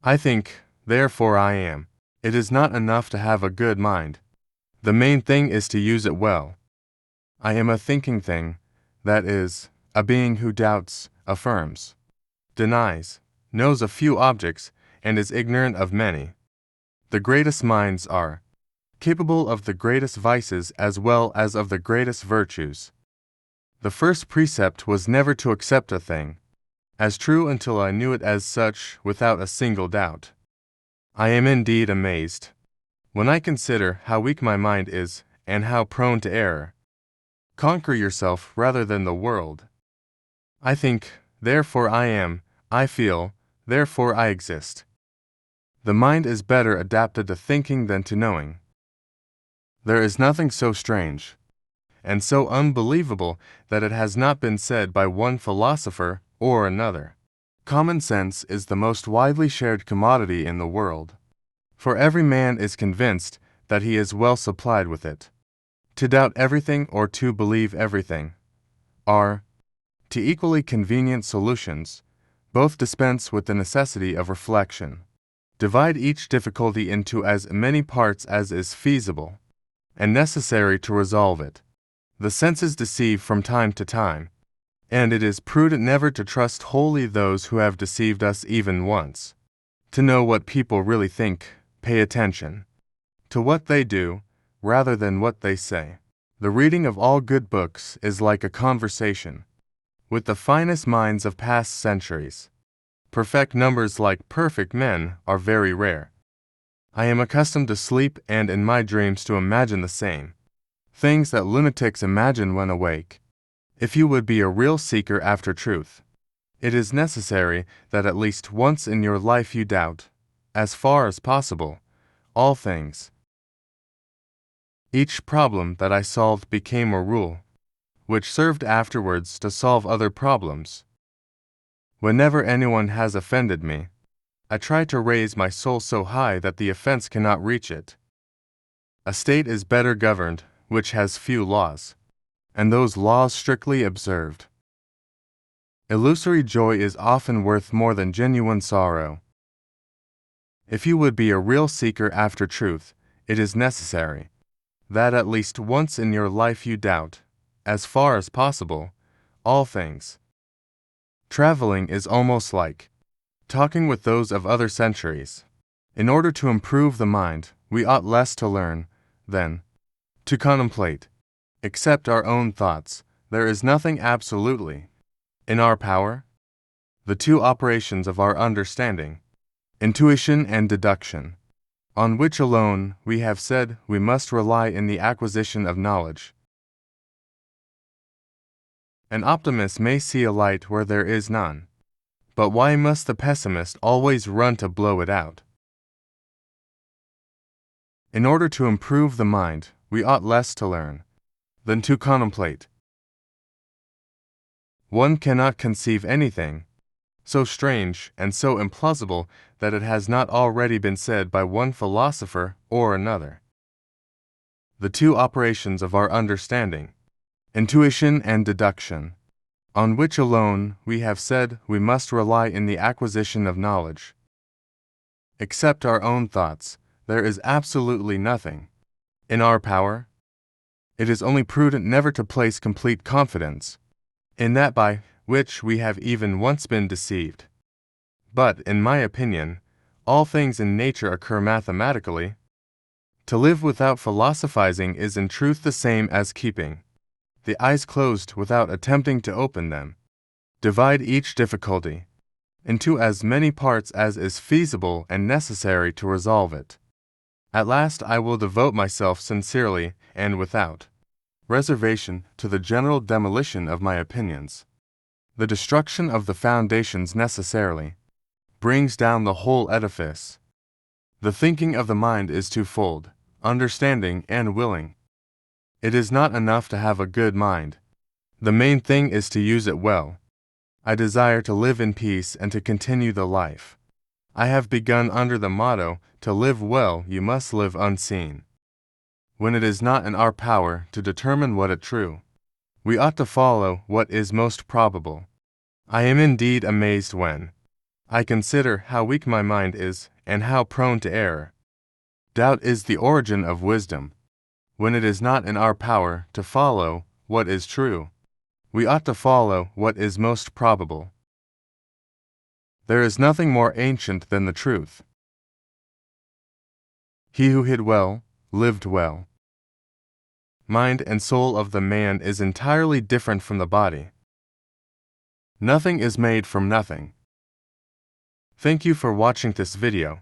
I think, therefore I am. It is not enough to have a good mind. The main thing is to use it well. I am a thinking thing, that is, a being who doubts, affirms, denies, knows a few objects, and is ignorant of many. The greatest minds are capable of the greatest vices as well as of the greatest virtues. The first precept was never to accept a thing as true until I knew it as such without a single doubt. I am indeed amazed when I consider how weak my mind is and how prone to error. Conquer yourself rather than the world. I think, therefore I am, I feel, therefore I exist. The mind is better adapted to thinking than to knowing. There is nothing so strange and so unbelievable that it has not been said by one philosopher or another. Common sense is the most widely shared commodity in the world, for every man is convinced that he is well supplied with it. To doubt everything or to believe everything are two equally convenient solutions. Both dispense with the necessity of reflection. Divide each difficulty into as many parts as is feasible and necessary to resolve it. The senses deceive from time to time, and it is prudent never to trust wholly those who have deceived us even once. To know what people really think, pay attention to what they do rather than what they say. The reading of all good books is like a conversation with the finest minds of past centuries. Perfect numbers like perfect men are very rare. I am accustomed to sleep and in my dreams to imagine the same things that lunatics imagine when awake. If you would be a real seeker after truth, it is necessary that at least once in your life you doubt, as far as possible, all things. Each problem that I solved became a rule, which served afterwards to solve other problems. Whenever anyone has offended me, I try to raise my soul so high that the offense cannot reach it. A state is better governed which has few laws, and those laws strictly observed. Illusory joy is often worth more than genuine sorrow. If you would be a real seeker after truth, it is necessary that at least once in your life you doubt, as far as possible, all things. Traveling is almost like talking with those of other centuries. In order to improve the mind, we ought less to learn than to contemplate. Except our own thoughts, there is nothing absolutely in our power. The two operations of our understanding, intuition and deduction, on which alone we have said we must rely in the acquisition of knowledge. An optimist may see a light where there is none, but why must the pessimist always run to blow it out? In order to improve the mind, we ought less to learn than to contemplate. One cannot conceive anything so strange and so implausible that it has not already been said by one philosopher or another. The two operations of our understanding, intuition and deduction, on which alone we have said we must rely in the acquisition of knowledge. Except our own thoughts, there is absolutely nothing in our power. It is only prudent never to place complete confidence in that by which we have even once been deceived. But, in my opinion, all things in nature occur mathematically. To live without philosophizing is in truth the same as keeping the eyes closed without attempting to open them. Divide each difficulty into as many parts as is feasible and necessary to resolve it. At last I will devote myself sincerely and without reservation to the general demolition of my opinions. The destruction of the foundations necessarily brings down the whole edifice. The thinking of the mind is twofold, understanding and willing. It is not enough to have a good mind. The main thing is to use it well. I desire to live in peace and to continue the life I have begun under the motto, to live well you must live unseen. When it is not in our power to determine what is true, we ought to follow what is most probable. I am indeed amazed when, I consider how weak my mind is and how prone to error. Doubt is the origin of wisdom. When it is not in our power to follow what is true, we ought to follow what is most probable. There is nothing more ancient than the truth. He who hid well, lived well. Mind and soul of the man is entirely different from the body. Nothing is made from nothing. Thank you for watching this video.